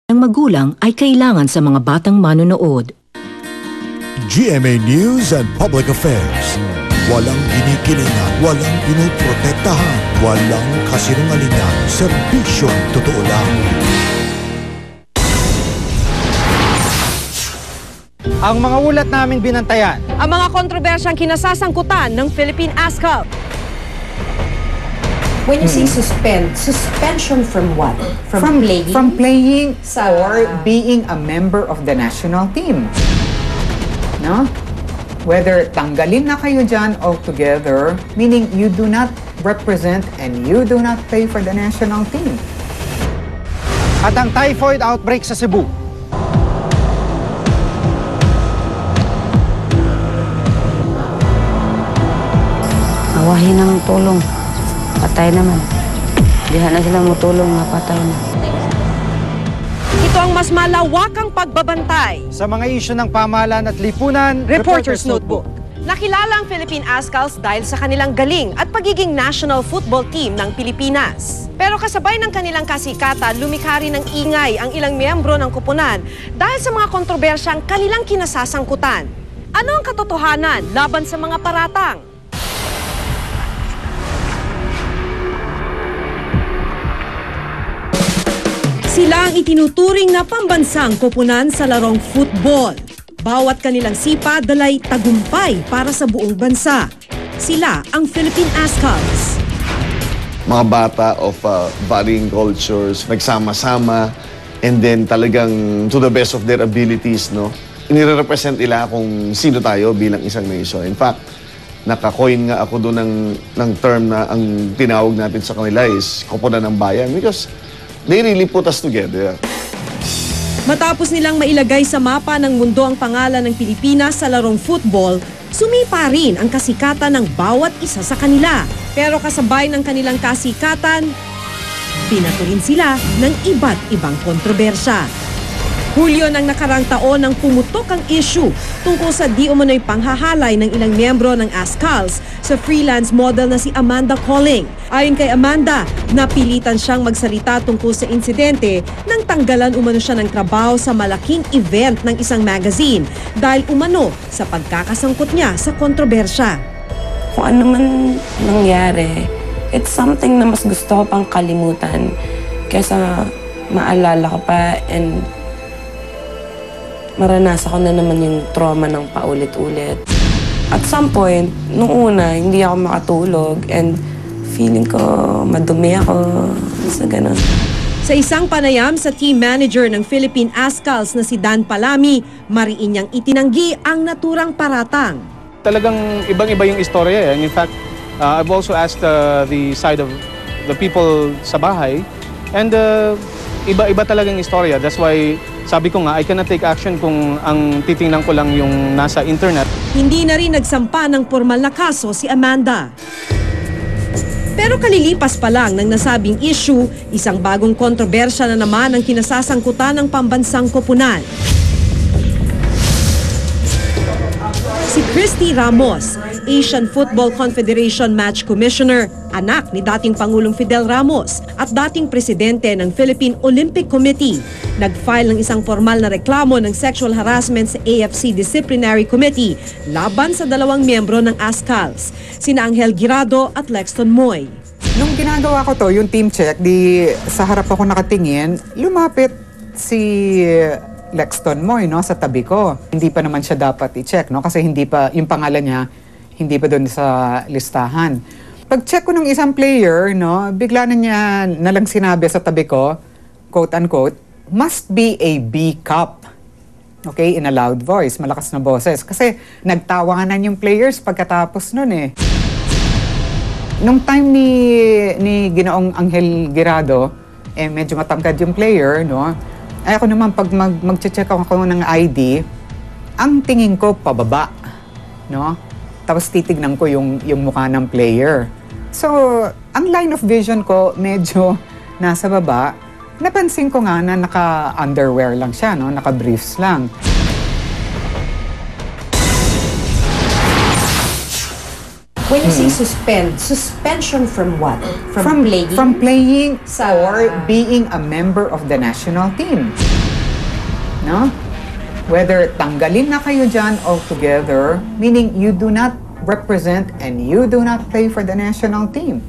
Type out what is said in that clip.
ng magulang ay kailangan sa mga batang manonood. GMA News and Public Affairs. Walang kinikilingan, walang pinoprotektahan, walang kasinungalingan, serbisyong totoo lang. Ang mga ulat naming binantayan. Ang mga kontrobersyang kinasasangkutan ng Philippine ASCAP. When you say suspension from what? From playing? From playing or being a member of the national team. No? Whether tanggalin na kayo dyan altogether, meaning you do not represent and you do not play for the national team. At ang typhoid outbreak sa Cebu. Awahin ng tulong. Patay naman. Dihan na sila matulong na patay na. Ito ang mas malawakang pagbabantay. Sa mga isyu ng pamahalaan at lipunan, Reporter's Notebook. Nakilala ang Philippine ASCALs dahil sa kanilang galing at pagiging national football team ng Pilipinas. Pero kasabay ng kanilang kasikatan, lumikha rin ng ingay ang ilang miyembro ng koponan dahil sa mga kontrobersyang kanilang kinasasangkutan. Ano ang katotohanan laban sa mga paratang? Sila ang itinuturing na pambansang koponan sa larong football. Bawat kanilang sipa dalay tagumpay para sa buong bansa. Sila ang Philippine ASCALs. Mga bata of varying cultures, nagsama-sama, and then talagang to the best of their abilities, no? Inire-represent nila kung sino tayo bilang isang nation. In fact, naka-coin nga ako doon ng term na ang tinawag natin sa kanila is koponan ng bayan because they really put us together. Matapos nilang mailagay sa mapa ng mundo ang pangalan ng Pilipinas sa larong football, sumipa rin ang kasikatan ng bawat isa sa kanila. Pero kasabay ng kanilang kasikatan, binato rin sila ng iba't ibang kontrobersya. Hulyo ng nakarang taon nang pumutok ang issue tungkol sa di umano'y panghahalay ng ilang miyembro ng ASCALs sa freelance model na si Amanda Calling. Ayon kay Amanda, napilitan siyang magsalita tungkol sa insidente nang tanggalan umano siya ng trabaho sa malaking event ng isang magazine dahil umano sa pagkakasangkot niya sa kontrobersya. Kung ano man nangyari, it's something na mas gusto ko pang kalimutan kaysa maalala ko pa and maranasan ko na naman yung trauma ng paulit-ulit. At some point, nung una, hindi ako makatulog and feeling ko madumi ako sa ganun. Sa isang panayam sa team manager ng Philippine ASCALs na si Dan Palami, mariin niyang itinanggi ang naturang paratang. Talagang ibang-iba yung istorya. And in fact, I've also asked the side of the people sa bahay and iba-iba talagang istorya. That's why sabi ko nga, I cannot take action kung ang titingnan ko lang yung nasa internet. Hindi na rin nagsampa ng formal na kaso si Amanda. Pero kalilipas pa lang ng nasabing issue, isang bagong kontrobersya na naman ang kinasasangkutan ng pambansang koponan. Si Christy Ramos, Asian Football Confederation Match Commissioner, anak ni dating Pangulong Fidel Ramos at dating presidente ng Philippine Olympic Committee, nag-file ng isang formal na reklamo ng sexual harassment sa AFC Disciplinary Committee laban sa dalawang miyembro ng ASCALs, sina Angel Guirado at Lexton Moy. Nung ginagawa ko to, yung team check, di sa harap ako nakatingin, lumapit si Lexton Moy, no, sa tabi ko. Hindi pa naman siya dapat i-check, no, kasi hindi pa yung pangalan niya hindi pa doon sa listahan. Pag-check ko ng isang player, no, bigla na niya nalang sinabi sa tabi ko, quote unquote, must be a B cup. Okay, in a loud voice, malakas na boses kasi nagtawanan yung players pagkatapos noon eh. Nung time ni Ginoong Angel Guirado, eh medyo matangkad yung player, no. Ay ako naman, pag mag-check ako ng ID, ang tingin ko pababa, no? Tapos titignan ko yung mukha ng player. So, ang line of vision ko medyo nasa baba. Napansin ko nga na naka-underwear lang siya, no? Naka-briefs lang. When you say suspend, suspension from what? From playing? From playing Sa- or being a member of the national team. No? Whether tanggalin na kayo dyan altogether, meaning you do not represent and you do not play for the national team.